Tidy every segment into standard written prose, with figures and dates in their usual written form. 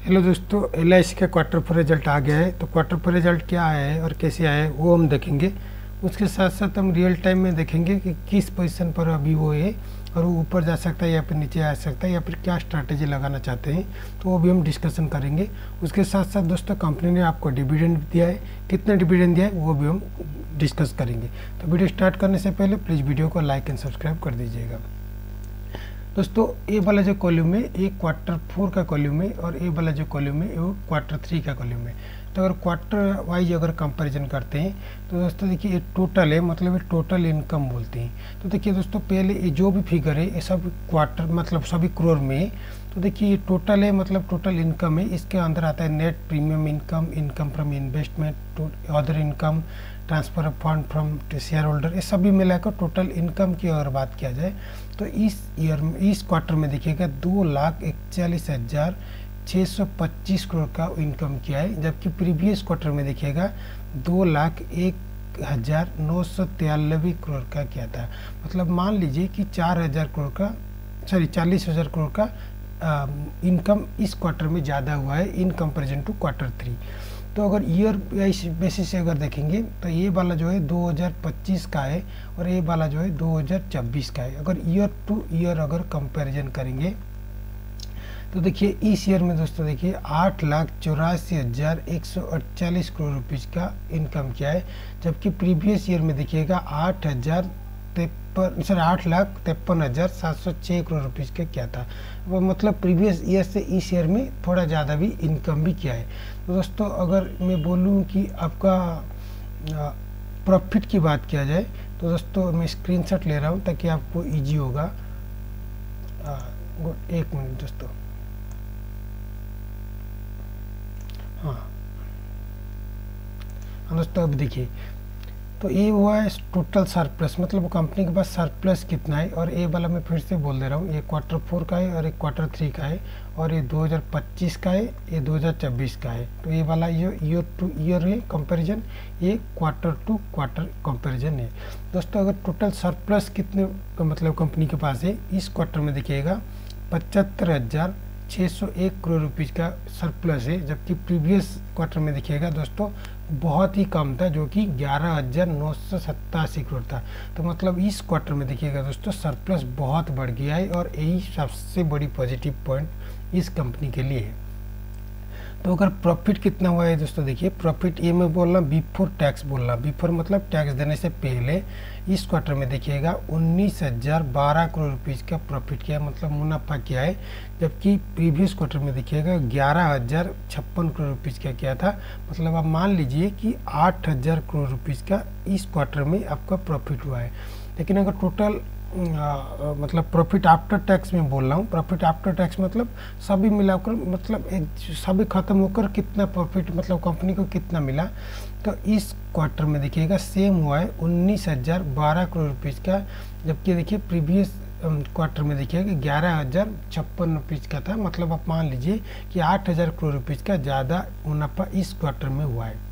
Hello दोस्तों, LIC का quarter four result आ गया है। तो क्वार्टर फोर रिजल्ट क्या आया है और कैसे आया है वो हम देखेंगे। उसके साथ साथ हम रियल टाइम में देखेंगे कि किस पोजीशन पर अभी वो है और वो ऊपर जा सकता है या फिर नीचे आ सकता है या फिर क्या स्ट्रैटेजी लगाना चाहते हैं, तो वो भी हम डिस्कशन करेंगे। उसके साथ साथ दोस्तों कंपनी ने आपको डिविडेंड दिया है, कितना डिविडेंड दिया है वो भी हम डिस्कस करेंगे। तो वीडियो स्टार्ट करने से पहले प्लीज़ वीडियो को लाइक एंड सब्सक्राइब कर दीजिएगा। दोस्तों ये वाला जो कॉलम है ये क्वार्टर फोर का कॉलम है और ये वाला जो कॉलम है वो क्वार्टर थ्री का कॉलम है। तो अगर क्वार्टर वाइज अगर कंपैरिजन करते हैं तो दोस्तों देखिए ये टोटल है, मतलब ये टोटल इनकम बोलते हैं। तो देखिए दोस्तों पहले ये जो भी फिगर है ये सब क्वार्टर मतलब सभी करोड़ में है। तो देखिए ये टोटल है, मतलब टोटल इनकम है। इसके अंदर आता है net premium income, income from investment, other income, transfer of fund from share holder, ये सभी मिलाकर टोटल इनकम की अगर बात किया जाए तो इस ईयर में इस क्वार्टर में देखिएगा 2,41,625 करोड़ का इनकम किया है, जबकि प्रीवियस क्वार्टर में देखिएगा 2,01,993 करोड़ का किया था। मतलब मान लीजिए कि 40,000 करोड़ का इनकम इस क्वार्टर में ज़्यादा हुआ है in comparison to quarter three. तो अगर ईयर बेसिस से अगर देखेंगे तो ये वाला जो है 2025 का है और ये वाला जो है 2026 का है। अगर ईयर टू ईयर अगर कंपैरिजन करेंगे तो देखिए इस ईयर में दोस्तों देखिए 8,84,148 करोड़ रुपीज़ का इनकम किया है, जबकि प्रीवियस ईयर में देखिएगा 8,53,706 करोड़ रुपीज़ का क्या था। वो मतलब प्रीवियस ईयर से इस ईयर में थोड़ा ज़्यादा भी इनकम भी किया है। तो दोस्तों अगर मैं बोलूँ कि आपका प्रॉफिट की बात किया जाए तो दोस्तों मैं स्क्रीनशॉट ले रहा हूँ ताकि आपको इजी होगा। एक मिनट दोस्तों, हाँ दोस्तों अब देखिए तो ये हुआ है टोटल सरप्लस, मतलब कंपनी के पास सरप्लस कितना है। और ये वाला मैं फिर से बोल दे रहा हूँ, ये क्वार्टर फोर का है और एक क्वार्टर थ्री का है और ये 2025 का है, ये 2026 का है। तो ये वाला ये ईयर टू ईयर है कंपैरिजन, ये क्वार्टर टू क्वार्टर कंपैरिजन है। दोस्तों अगर टोटल सरप्लस कितने मतलब कंपनी के पास है इस क्वार्टर में देखिएगा 75,601 करोड़ रुपीज़ का सरप्लस है, जबकि प्रीवियस क्वार्टर में देखिएगा दोस्तों बहुत ही कम था जो कि 11,987 करोड़ था। तो मतलब इस क्वार्टर में देखिएगा दोस्तों सरप्लस बहुत बढ़ गया है और यही सबसे बड़ी पॉजिटिव पॉइंट इस कंपनी के लिए है। तो अगर प्रॉफिट कितना हुआ है दोस्तों देखिए, प्रॉफिट ये मैं बोल रहा बिफोर टैक्स बोल रहा, बिफोर मतलब टैक्स देने से पहले इस क्वार्टर में देखिएगा 19,012 करोड़ रुपीज़ का प्रॉफिट किया, मतलब मुनाफा किया है, जबकि प्रीवियस क्वार्टर में देखिएगा 11,056 करोड़ रुपीज़ का किया था। मतलब आप मान लीजिए कि 8,000 करोड़ रुपीज़ का इस क्वार्टर में आपका प्रॉफिट हुआ है। लेकिन अगर टोटल मतलब प्रॉफिट आफ्टर टैक्स में बोल रहा हूँ, प्रॉफिट आफ्टर टैक्स मतलब सभी मिलाकर मतलब एक सभी खत्म होकर कितना प्रॉफिट मतलब कंपनी को कितना मिला, तो इस क्वार्टर में देखिएगा सेम हुआ है 19,012 करोड़ रुपीज़ का, जबकि देखिए प्रीवियस क्वार्टर में देखिएगा 11,056 रुपीज़ का था। मतलब आप मान लीजिए कि 8,000 करोड़ रुपीज़ का ज़्यादा मुनाफा इस क्वार्टर में हुआ है।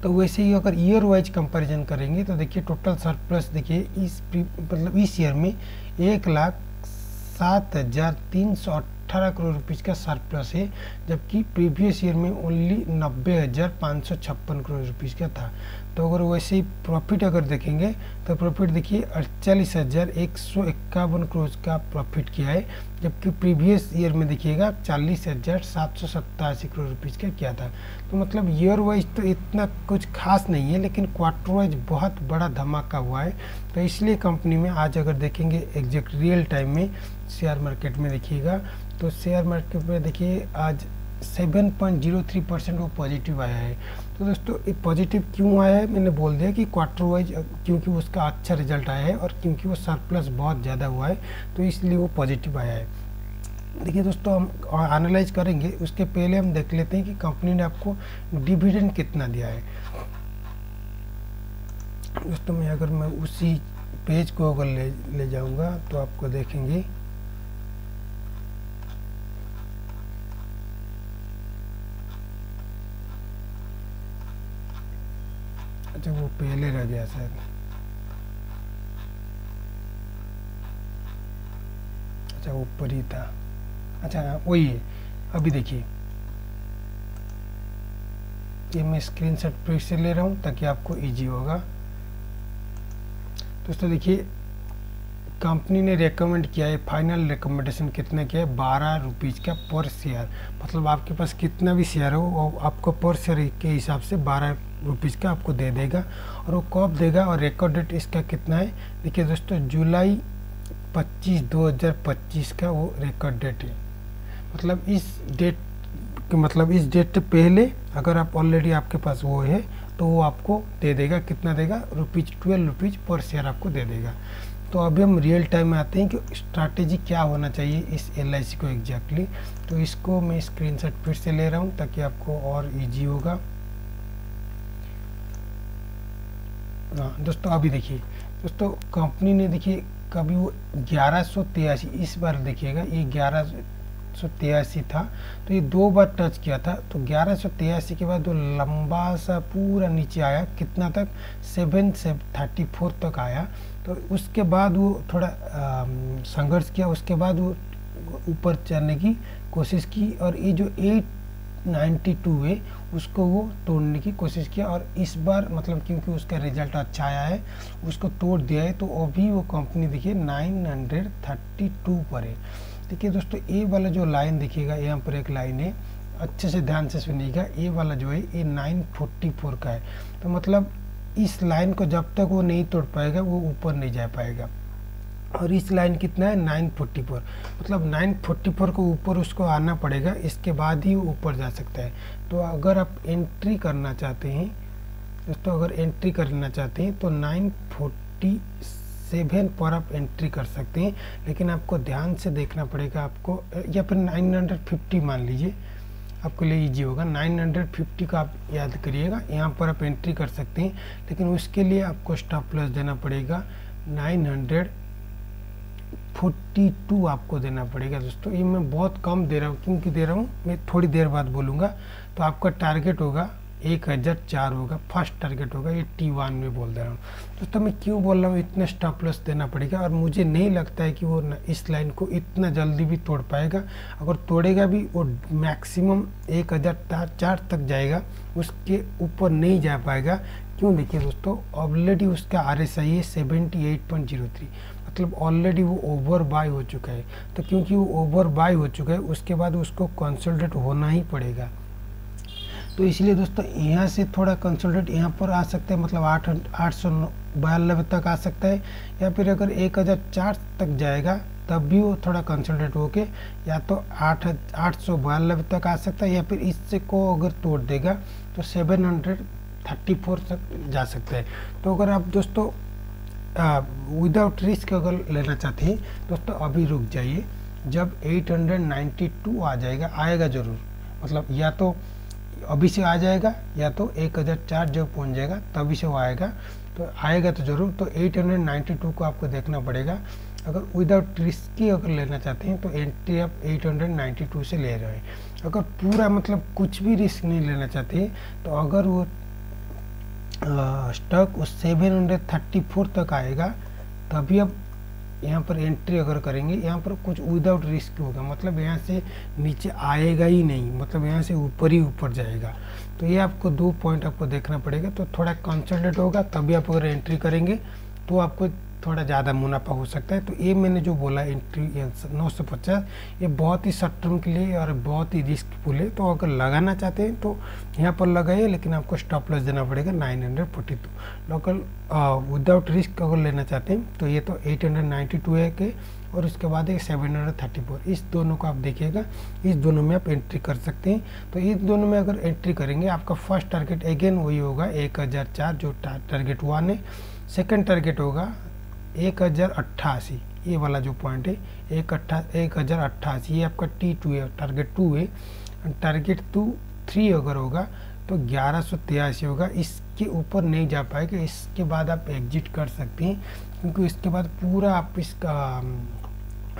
तो वैसे ही अगर ईयर वाइज कंपैरिजन करेंगे तो देखिए टोटल सरप्लस देखिए इस मतलब इस ईयर में 1,07,318 करोड़ रुपीज़ का सरप्लस है, जबकि प्रीवियस ईयर में ओनली 90,556 करोड़ रुपीज़ का था। तो अगर वैसे ही प्रॉफिट अगर देखेंगे तो प्रॉफिट देखिए 48,151 करोड़ का प्रॉफिट किया है, जबकि प्रीवियस ईयर में देखिएगा 40,787 करोड़ रुपीज़ का किया था। तो मतलब ईयर वाइज तो इतना कुछ खास नहीं है, लेकिन क्वार्टर वाइज बहुत बड़ा धमाका हुआ है। तो इसलिए कंपनी में आज अगर देखेंगे एग्जैक्ट रियल टाइम में शेयर मार्केट में देखिएगा तो शेयर मार्केट में देखिए आज 7.03% वो पॉजिटिव आया है। तो दोस्तों ये पॉजिटिव क्यों आया है मैंने बोल दिया कि क्वार्टर वाइज क्योंकि उसका अच्छा रिजल्ट आया है और क्योंकि वो सरप्लस बहुत ज़्यादा हुआ है तो इसलिए वो पॉजिटिव आया है। देखिए दोस्तों हम एनालाइज करेंगे, उसके पहले हम देख लेते हैं कि कंपनी ने आपको डिविडेंड कितना दिया है। दोस्तों मैं उसी पेज को अगर ले जाऊंगा तो आपको देखेंगे अच्छा वो पहले रह गया शायद, अच्छा ऊपर ही था, अच्छा वही है अभी देखिए, ये मैं स्क्रीनशॉट फिर से ले रहा हूँ ताकि आपको इजी होगा। दोस्तों देखिए, कंपनी ने रेकमेंड किया है, फाइनल रिकमेंडेशन कितना किया है, 12 रुपीज़ का पर शेयर। मतलब आपके पास कितना भी शेयर हो वो आपको पर शेयर के हिसाब से 12 रुपीज़ का आपको दे देगा। और वो कब देगा और रिकॉर्ड डेट इसका कितना है, देखिए दोस्तों, जुलाई 25 2025 का वो रिकॉर्ड डेट है। मतलब इस डेट से पहले अगर आप ऑलरेडी आपके पास वो है तो वो आपको दे देगा, कितना देगा, ₹12 रुपीज़ पर शेयर आपको दे देगा। तो अभी हम रियल टाइम में आते हैं कि स्ट्रैटेजी क्या होना चाहिए इस LIC को एग्जैक्टली। तो इसको मैं स्क्रीनशॉट फिर से ले रहा हूँ ताकि आपको और इजी होगा। हाँ दोस्तों, अभी देखिए दोस्तों, कंपनी ने देखिए कभी वो 1183, इस बार देखिएगा ये 1183 था, तो ये 2 बार टच किया था। तो 1183 के बाद वो लंबा सा पूरा नीचे आया, कितना तक, 734 तक आया। तो उसके बाद वो थोड़ा संघर्ष किया, उसके बाद वो ऊपर चढ़ने की कोशिश की, और ये जो 892 है उसको वो तोड़ने की कोशिश किया। और इस बार मतलब क्योंकि उसका रिजल्ट अच्छा आया है, उसको तोड़ दिया है। तो अभी वो कंपनी देखिए 932 पर है। देखिए दोस्तों, ये वाला जो लाइन देखिएगा, यहाँ पर एक लाइन है, अच्छे से ध्यान से सुनिएगा, ये वाला जो है ये 944 का है। तो मतलब इस लाइन को जब तक वो नहीं तोड़ पाएगा वो ऊपर नहीं जा पाएगा। और इस लाइन कितना है, 944, मतलब 944 को ऊपर उसको आना पड़ेगा, इसके बाद ही वो ऊपर जा सकता है। तो अगर आप एंट्री करना चाहते हैं दोस्तों, अगर एंट्री करना चाहते हैं तो 947 पर आप एंट्री कर सकते हैं। लेकिन आपको ध्यान से देखना पड़ेगा आपको, या फिर 950 मान लीजिए, आपके लिए इजी होगा। 950 का आप याद करिएगा, यहाँ पर आप एंट्री कर सकते हैं। लेकिन उसके लिए आपको स्टॉप लॉस देना पड़ेगा 942 आपको देना पड़ेगा। दोस्तों ये मैं बहुत कम दे रहा हूँ, क्योंकि दे रहा हूँ, मैं थोड़ी देर बाद बोलूँगा। तो आपका टारगेट होगा 1004 होगा, फर्स्ट टारगेट होगा, ये T1 में बोल दे रहा हूँ। दोस्तों मैं क्यों बोल रहा हूँ, इतना स्टॉप लॉस देना पड़ेगा। और मुझे नहीं लगता है कि वो इस लाइन को इतना जल्दी भी तोड़ पाएगा। अगर तोड़ेगा भी वो मैक्सिमम 1004 तक जाएगा, उसके ऊपर नहीं जा पाएगा। क्यों, देखिए दोस्तों, ऑलरेडी उसका RSI है 78.03, मतलब ऑलरेडी वो ओवर बाय हो चुका है। तो क्योंकि वो ओवर बाय हो चुका है, उसके बाद उसको कंसोलिडेट होना ही पड़ेगा। तो इसलिए दोस्तों यहाँ से थोड़ा कंसोलिडेट यहाँ पर आ सकता है, मतलब 892 तक आ सकता है, या फिर अगर 1004 तक जाएगा तब भी वो थोड़ा कंसोलिडेट होके या तो 892 तक आ सकता है, या फिर इससे को अगर तोड़ देगा तो 734 तक जा सकता है। तो अगर आप दोस्तों विदाउट रिस्क अगर लेना चाहते हैं दोस्तों, अभी रुक जाइए। जब 892 आ जाएगा, आएगा ज़रूर, मतलब या तो अभी से आ जाएगा या तो 1004 जब पहुंच जाएगा तभी से वो आएगा। तो आएगा तो ज़रूर। तो 892 को आपको देखना पड़ेगा। अगर विदाउट रिस्क की अगर लेना चाहते हैं तो एंट्री आप 892 से ले रहे हैं। अगर पूरा मतलब कुछ भी रिस्क नहीं लेना चाहते हैं तो अगर वो स्टॉक उस 734 तक आएगा तभी आप यहाँ पर एंट्री अगर करेंगे। यहाँ पर कुछ विदाउट रिस्क होगा, मतलब यहाँ से नीचे आएगा ही नहीं, मतलब यहाँ से ऊपर ही ऊपर जाएगा। तो ये आपको 2 पॉइंट आपको देखना पड़ेगा। तो थोड़ा कंसोलिडेट होगा तभी आप अगर एंट्री करेंगे तो आपको थोड़ा ज़्यादा मुनाफा हो सकता है। तो ये मैंने जो बोला एंट्री 950, ये बहुत ही शॉर्ट टर्म के लिए और बहुत ही रिस्कफुल है। तो अगर लगाना चाहते हैं तो यहाँ पर लगाइए, लेकिन आपको स्टॉप लॉस देना पड़ेगा 942। लोकल विदाउट रिस्क अगर लेना चाहते हैं तो ये तो 892 है के, और उसके बाद एक 734, इस दोनों को आप देखिएगा, इस दोनों में आप एंट्री कर सकते हैं। तो इस दोनों में अगर एंट्री करेंगे आपका फर्स्ट टारगेट अगेन वही होगा 1004 जो टारगेट 1 है। सेकेंड टारगेट होगा 1088, ये वाला जो पॉइंट है 1088, ये आपका T2 है, टारगेट 2 है। टारगेट 3 अगर होगा तो 1183 होगा, इसके ऊपर नहीं जा पाएगा। इसके बाद आप एग्जिट कर सकते हैं, क्योंकि इसके बाद पूरा आप इसका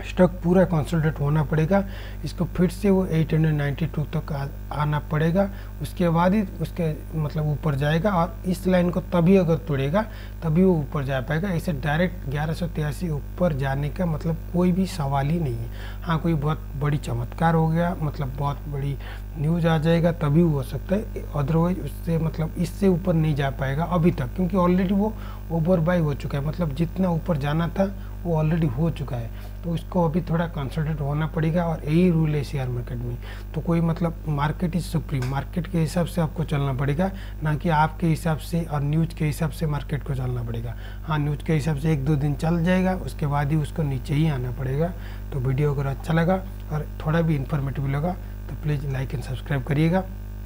स्टॉक पूरा कंसोलिडेट होना पड़ेगा, इसको फिर से वो 892 तक आना पड़ेगा, उसके बाद ही उसके मतलब ऊपर जाएगा, और इस लाइन को तभी अगर तोड़ेगा तभी वो ऊपर जा पाएगा। ऐसे डायरेक्ट 1183 ऊपर जाने का मतलब कोई भी सवाल ही नहीं है। हाँ, कोई बहुत बड़ी चमत्कार हो गया, मतलब बहुत बड़ी न्यूज़ आ जाएगा तभी हो सकता है, अदरवाइज उससे मतलब इससे ऊपर नहीं जा पाएगा अभी तक, क्योंकि ऑलरेडी वो ओवर बाय हो चुका है, मतलब जितना ऊपर जाना था वो ऑलरेडी हो चुका है। तो इसको अभी थोड़ा कंसल्टेट होना पड़ेगा, और यही रूल है शेयर मार्केट में। तो कोई मतलब मार्केट इज सुप्रीम, मार्केट के हिसाब से आपको चलना पड़ेगा, ना कि आपके हिसाब से और न्यूज़ के हिसाब से मार्केट को चलना पड़ेगा। हाँ, न्यूज़ के हिसाब से 1-2 दिन चल जाएगा, उसके बाद ही उसको नीचे ही आना पड़ेगा। तो वीडियो अगर अच्छा लगा और थोड़ा भी इन्फॉर्मेटिव लगा तो प्लीज़ लाइक एंड सब्सक्राइब करिएगा।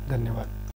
धन्यवाद।